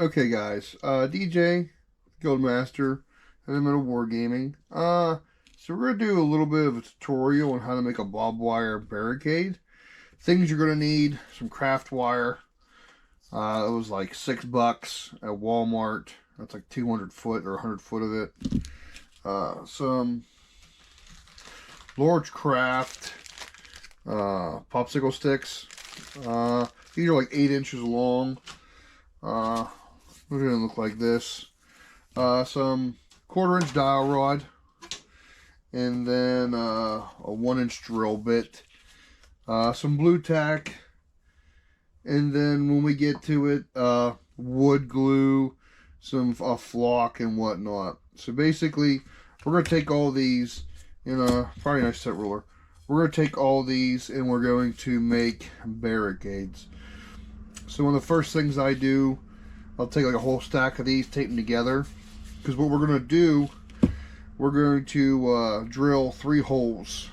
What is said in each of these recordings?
Okay, guys. DJ, Guildmaster, Heavy Metal Wargaming. So we're gonna do a little bit of a tutorial on how to make a barbed wire barricade. Things you're gonna need: some craft wire. It was like $6 at Walmart. That's like 200 foot or 100 foot of it. Some large craft popsicle sticks. These are like 8 inches long. They're gonna look like this. Some 1/4 inch dowel rod, and then a 1 inch drill bit, some blue tack, and then when we get to it, wood glue, some flock and whatnot. So basically, we're gonna take all these in probably a nice set ruler. We're gonna take all these and we're going to make barricades. So one of the first things I do, I'll take like a whole stack of these, tape them together, because what we're going to do, we're going to drill 3 holes.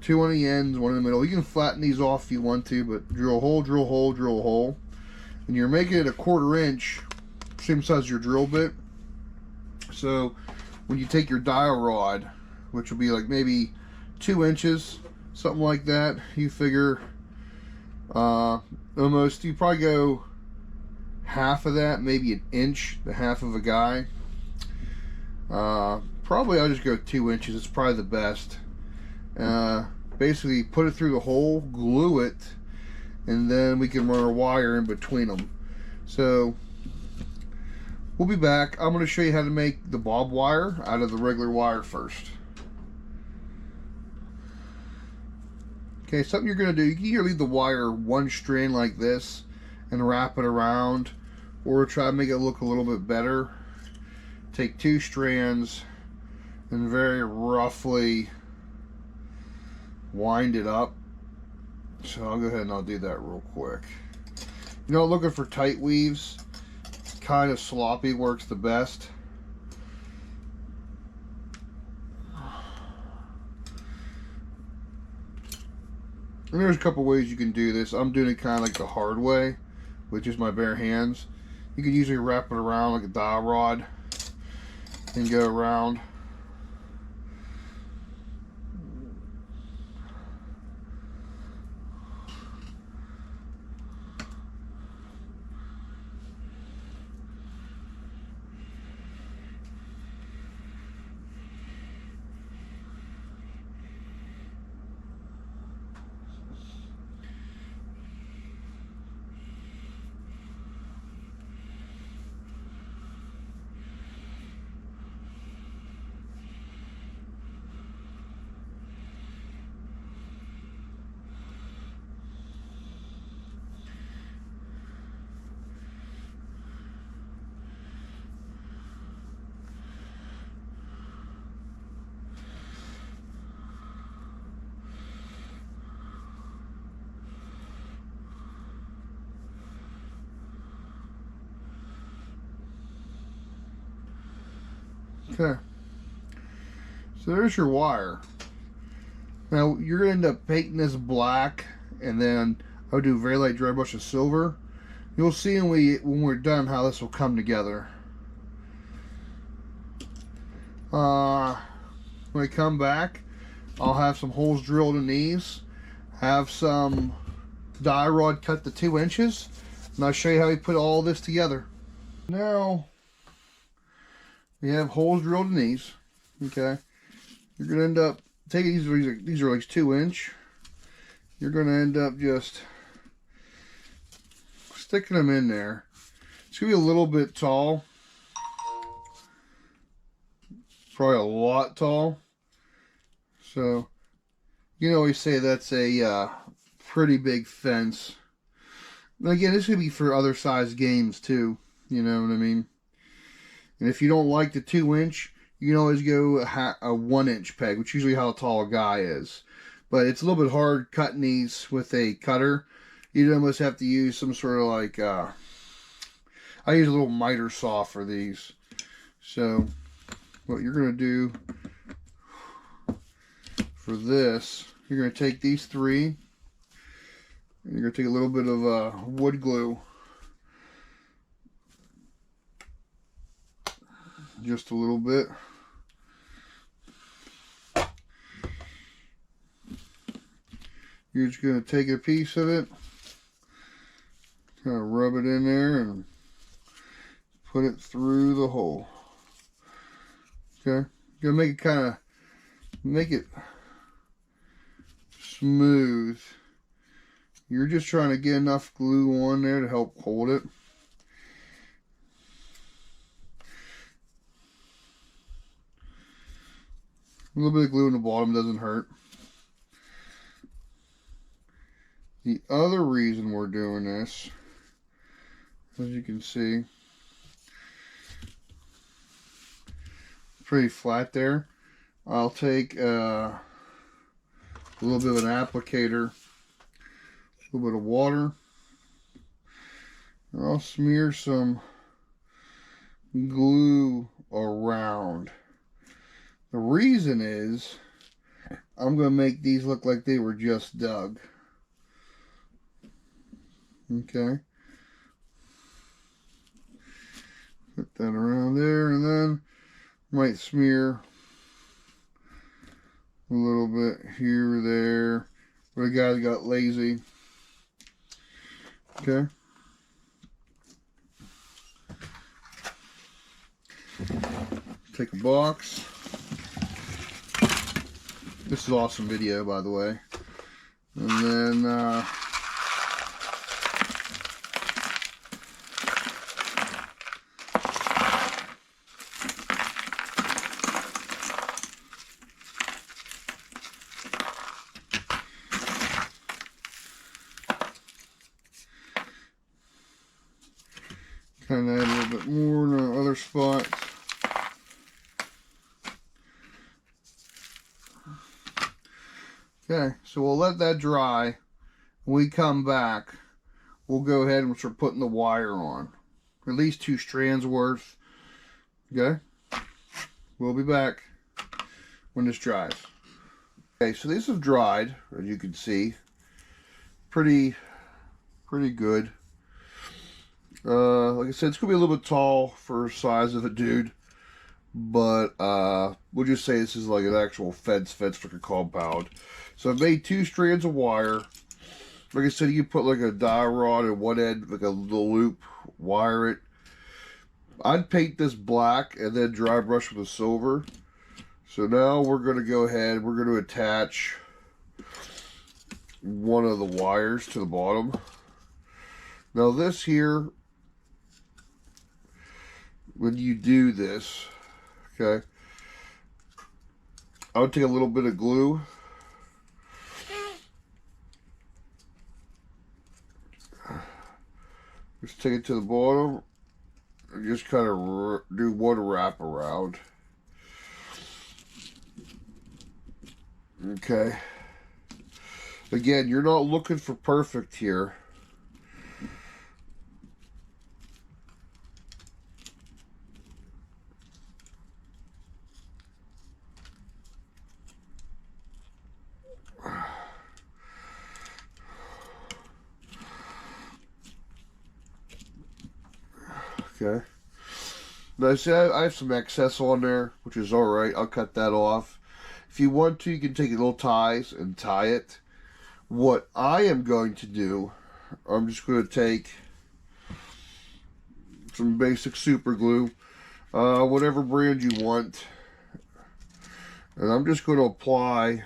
2 on the ends, 1 in the middle. You can flatten these off if you want to, but drill a hole, drill a hole, drill a hole. And you're making it a 1/4 inch, same size as your drill bit. So when you take your dowel rod, which will be like maybe 2 inches, something like that, you figure almost, you probably go half of that, maybe an inch, the half of a guy. Probably I'll just go 2 inches. It's probably the best. Basically put it through the hole, glue it, and then we can run our wire in between them. So we'll be back. I'm going to show you how to make the barbed wire out of the regular wire first. Okay, something you're going to do, you can either leave the wire one strand like this and wrap it around, or try to make it look a little bit better. Take 2 strands and very roughly wind it up. So I'll go ahead and I'll do that real quick. You know, looking for tight weaves, kind of sloppy works the best. And there's a couple ways you can do this. I'm doing it kind of like the hard way, with just my bare hands. You can usually wrap it around like a dowel rod and go around. Okay, so there's your wire. Now you're going to end up painting this black, and then I'll do very light dry brush of silver. You'll see when we're done how this will come together. When I come back, I'll have some holes drilled in these, have some dowel rod cut to 2 inches, and I'll show you how we put all this together. Now we have holes drilled in these. Okay, you're gonna end up taking these are like 2 inch. You're gonna end up just sticking them in there. It's gonna be a little bit tall, probably a lot tall. So you can always say that's a pretty big fence. But again, this could be for other size games too. You know what I mean? And if you don't like the 2 inch, you can always go a 1 inch peg, which is usually how tall a guy is. But it's a little bit hard cutting these with a cutter. You'd almost have to use some sort of like, I use a little miter saw for these. So what you're going to do for this, you're going to take these 3, and you're going to take a little bit of wood glue. just a little bit. You're just going to take a piece of it, kind of rub it in there and put it through the hole. Okay, you're going to make it smooth. You're just trying to get enough glue on there to help hold it. A little bit of glue in the bottom doesn't hurt. The other reason we're doing this, as you can see, pretty flat there. I'll take a little bit of an applicator, a little bit of water, and I'll smear some glue around. The reason is I'm going to make these look like they were just dug. Okay. Put that around there, and then might smear a little bit here or there. But the guys got lazy. Okay. Take a box. This is awesome video, by the way. And then kind of add a little bit more in the other spots. Okay, so we'll let that dry. When we come back, we'll go ahead and start putting the wire on. At least 2 strands worth. Okay? We'll be back when this dries. Okay, so these have dried, as you can see. Pretty good. Like I said, it's going to be a little bit tall for the size of a dude. But we'll just say this is like an actual fence like a compound. So I've made 2 strands of wire. Like I said, you can put like a dye rod at one end, like a little loop, wire it. I'd paint this black and then dry brush with a silver. So now we're going to go ahead, we're going to attach one of the wires to the bottom. Now this here, when you do this, okay, I would take a little bit of glue. Just take it to the bottom and just kind of do one wrap around. Okay. Again, you're not looking for perfect here. Okay. Now, see, I have some excess on there, which is alright. I'll cut that off. If you want to, you can take little ties and tie it. What I am going to do, I'm just going to take some basic super glue, whatever brand you want, and I'm just going to apply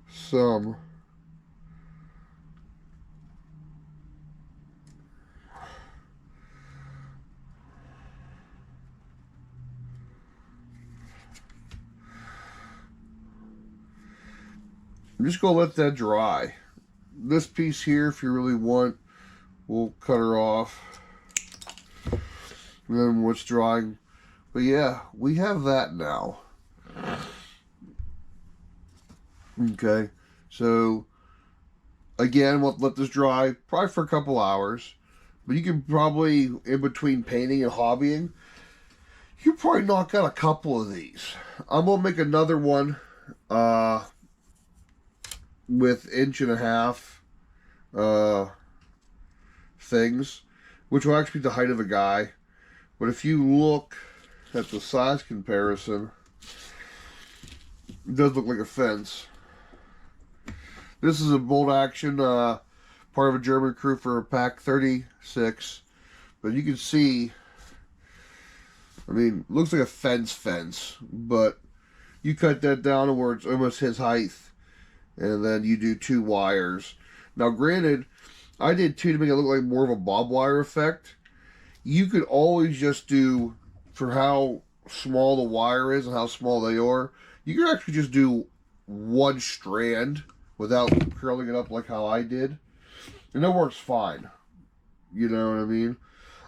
some I'm just going to let that dry. This piece here, if you really want, we'll cut her off. And then what's drying. But yeah, we have that now. Okay, so again, we'll let this dry probably for a couple hours. But you can probably, in between painting and hobbying, you probably knock out a couple of these. I'm going to make another one with 1.5 inch things, which will actually be the height of a guy. But if you look at the size comparison, it does look like a fence. This is a bolt action, part of a German crew for pack 36. But you can see, I mean, looks like a fence, but you cut that down to where it's almost his height, and then you do 2 wires. Now, granted, I did 2 to make it look like more of a bob wire effect. You could always just do, for how small the wire is and how small they are, you could actually just do 1 strand without curling it up like how I did. And that works fine. You know what I mean?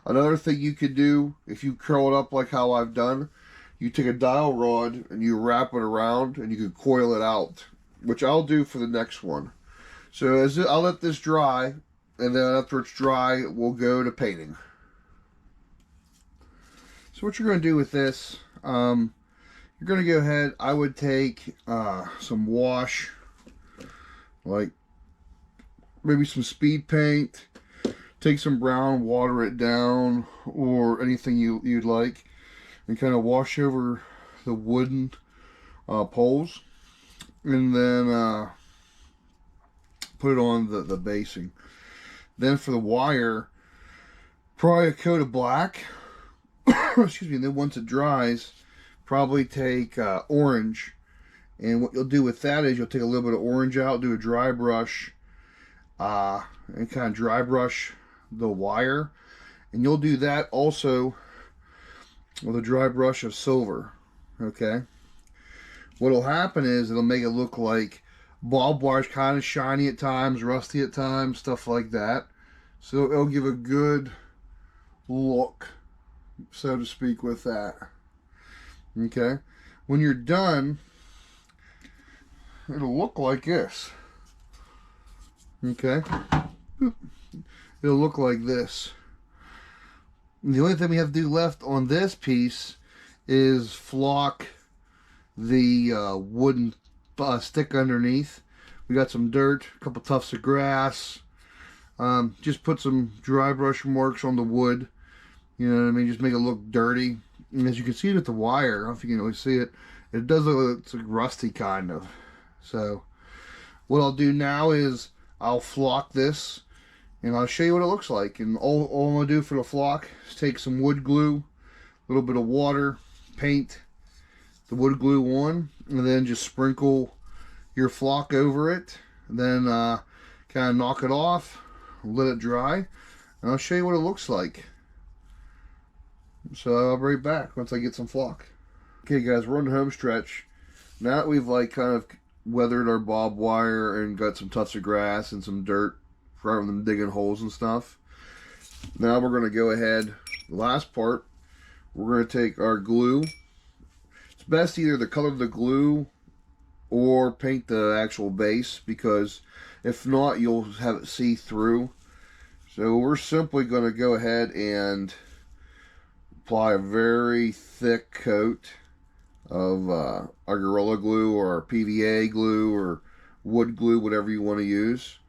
Another thing you could do, if you curl it up like how I've done, you take a dowel rod and you wrap it around and you can coil it out, which I'll do for the next one. So I'll let this dry, and then after it's dry, we'll go to painting. So what you're going to do with this, you're going to go ahead, I would take some wash, like maybe some speed paint, take some brown, water it down, or anything you'd like, and kind of wash over the wooden poles, and then put it on the basing. Then for the wire, probably a coat of black. Excuse me. And then once it dries, probably take orange. And what you'll do with that is you'll take a little bit of orange out, do a dry brush, and kind of dry brush the wire. And you'll do that also with a dry brush of silver. Okay. What'll happen is it'll make it look like barbed wire's kind of shiny at times, rusty at times, stuff like that. So it'll give a good look, so to speak, with that. Okay. When you're done, it'll look like this. Okay. It'll look like this. And the only thing we have to do left on this piece is flock the wooden stick underneath. We got some dirt, a couple tufts of grass. Just put some dry brush marks on the wood. You know what I mean? Just make it look dirty. And as you can see with the wire, I don't know if you can really see it, it does look like it's like rusty kind of. So what I'll do now is I'll flock this and I'll show you what it looks like. And all I'm going to do for the flock is take some wood glue, a little bit of water, paint the wood glue on, and then just sprinkle your flock over it. And then kind of knock it off, let it dry, and I'll show you what it looks like. So I'll be right back once I get some flock. Okay guys, we're on the home stretch. Now that we've like kind of weathered our barbed wire and got some tufts of grass and some dirt from them digging holes and stuff, now we're going to go ahead, the last part, we're going to take our glue. It's best either the color of the glue or paint the actual base, because if not, you'll have it see through. So we're simply going to go ahead and apply a very thick coat of our Gorilla Glue or PVA glue or wood glue, whatever you want to use.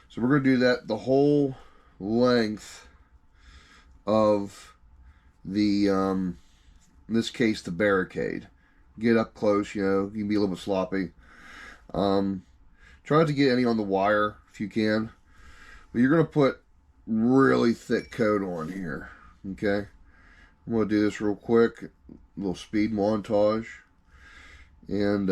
So we're going to do that the whole length of the, in this case, the barricade. Get up close, you know, you can be a little bit sloppy. Try not to get any on the wire if you can. But you're going to put really thick coat on here, okay? I'm going to do this real quick, a little speed montage. And,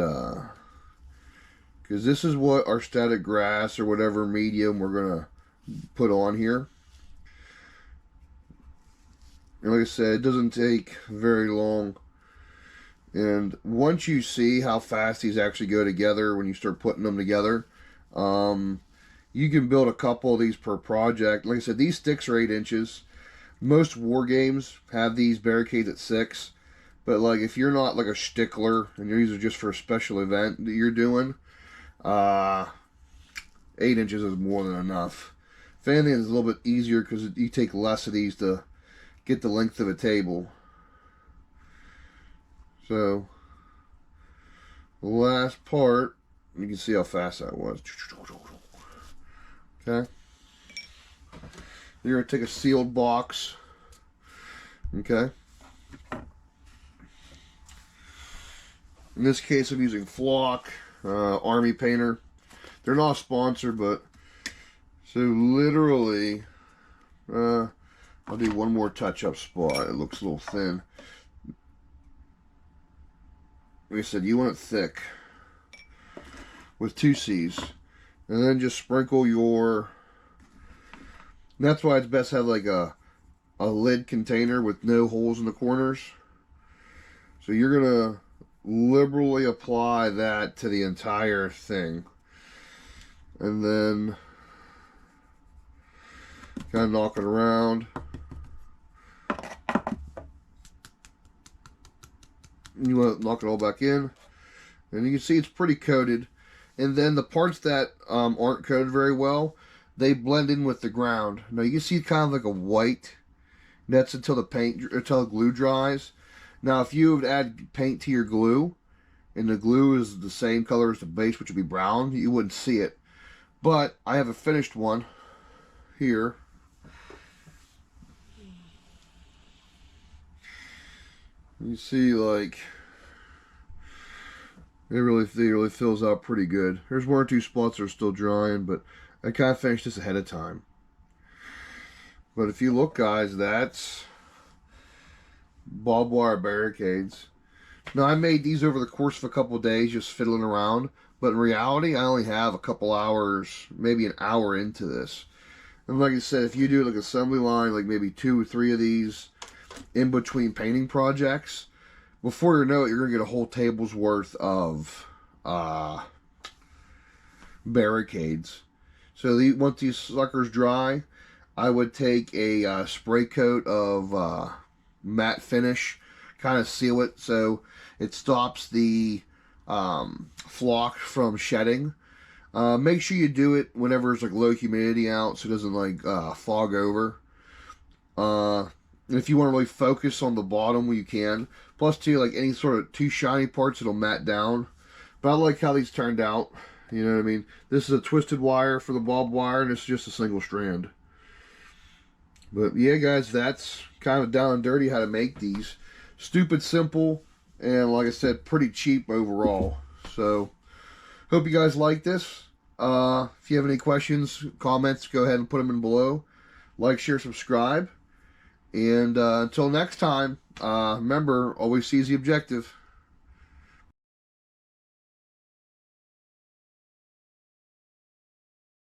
because this is what our static grass or whatever medium we're going to put on here. And like I said, it doesn't take very long. And once you see how fast these actually go together when you start putting them together, you can build a couple of these per project. Like I said, these sticks are 8 inches. Most war games have these barricades at 6. But like if you're not like a stickler and these are just for a special event that you're doing, 8 inches is more than enough. If anything, it's a little bit easier because you take less of these to get the length of a table. So, the last part, you can see how fast that was. Okay. You're going to take a sealed box, Okay. In this case, I'm using Flock Army Painter. They're not a sponsor, but so literally, I'll do one more touch-up spot. It looks a little thin. Like I said, you want it thick with 2 C's, and then just sprinkle your. That's why it's best to have like a lid container with no holes in the corners. So you're gonna liberally apply that to the entire thing, and then kind of knock it around. You want to knock it all back in, and you can see it's pretty coated. And then the parts that aren't coated very well, they blend in with the ground. Now you can see kind of like a white. That's until the glue dries. Now if you would add paint to your glue, and the glue is the same color as the base, which would be brown, you wouldn't see it. But I have a finished one here. You see, like, it really fills out pretty good. There's 1 or 2 spots that are still drying, but I kind of finished this ahead of time. But if you look, guys, that's barbed wire barricades. Now, I made these over the course of a couple of days, just fiddling around. But in reality, I only have a couple hours, maybe an hour into this. And like I said, if you do like assembly line, like maybe 2 or 3 of these in between painting projects, before you know it, you're going to get a whole table's worth of barricades. So once these suckers dry, I would take a spray coat of matte finish, kind of seal it so it stops the flock from shedding. Make sure you do it whenever there's like low humidity out, so it doesn't like fog over. And if you want to really focus on the bottom, you can. Plus, too, like any sort of too shiny parts, it'll matte down. But I like how these turned out. You know what I mean? This is a twisted wire for the barbed wire, and it's just a single strand. But yeah, guys, that's kind of down and dirty how to make these. Stupid simple, and like I said, pretty cheap overall. So, hope you guys like this. If you have any questions, comments, go ahead and put them in below. Like, share, subscribe. And until next time, remember, always seize the objective.